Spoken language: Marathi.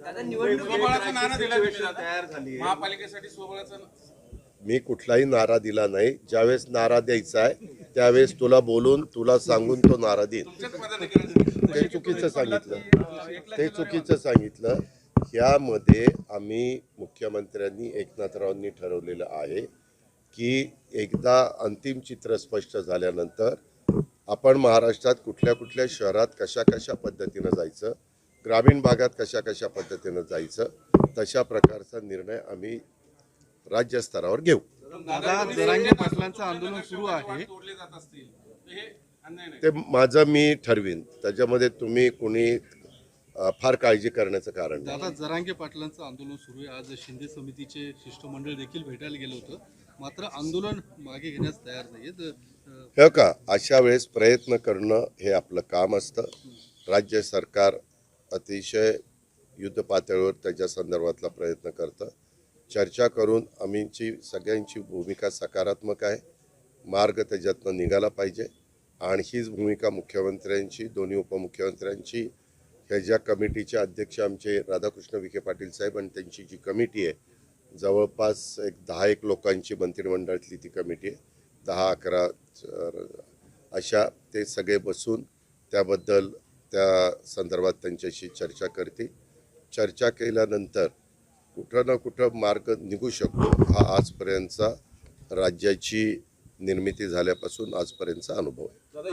स्वबळाचा नारा दिला तुम्ही महापालिकेसाठी स्वबळाचा मी कुठलाही नारा दिला नाही. ज्यावेळेस नारा द्यायचा आहे त्यावेळेस तुला बोलून तुला सांगून तो नारा देईन. ते चुकीचं सांगितलं. ह्यामध्ये आम्ही मुख्यमंत्र्यांनी एकनाथरावांनी ठरवलेलं आहे की एकदा अंतिम चित्र स्पष्ट झाल्यानंतर आपण महाराष्ट्रात कुठल्या कुठल्या शहरात कशा कशा पद्धतीनं जायचं, ग्रामीण भागात कशा कशा पद्धतीनं जायचं, तशा प्रकारचा निर्णय आम्ही राज्य स्तरावर घेऊ. जरांगे पाटलांचं आंदोलन सुरू आहे, ते माझं मी ठरवीन. त्याच्यामध्ये तुम्ही कोणी फार काळजी करण्याचं कारण नाही. दादा जरांगे पाटलांचं आंदोलन सुरू आहे. आज शिंदे समितीचे शिष्टमंडळ देखील भेटायला गेलं होतं, मात्र आंदोलन मागे घेण्यास तयार नाहीयेत. हे का अशा वेळेस प्रयत्न करणं हे आपलं काम असतं. राज्य सरकार अतिशय युद्ध पातळीवर त्याच्या संदर्भातला प्रयत्न करतं. चर्चा करून आमची सगळ्यांची भूमिका सकारात्मक आहे. मार्ग त्याच्यातनं निघाला पाहिजे आणि हीच भूमिका मुख्यमंत्र्यांची, दोन्ही उपमुख्यमंत्र्यांची, ह्या ज्या कमिटीचे अध्यक्ष आमचे राधाकृष्ण विखे पाटील साहेब आणि त्यांची जी कमिटी आहे, जवळपास एक 10-1 लोकांची मंत्रिमंडळातली ती कमिटी आहे, 10-11 अशा, ते सगळे बसून त्याबद्दल त्या संदर्भात त्यांच्याशी चर्चा करतील. चर्चा केल्यानंतर कुठं ना कुठं मार्ग निघू शकतो. हा आजपर्यंतचा राज्याची निर्मिती झाल्यापासून आजपर्यंतचा अनुभव आहे.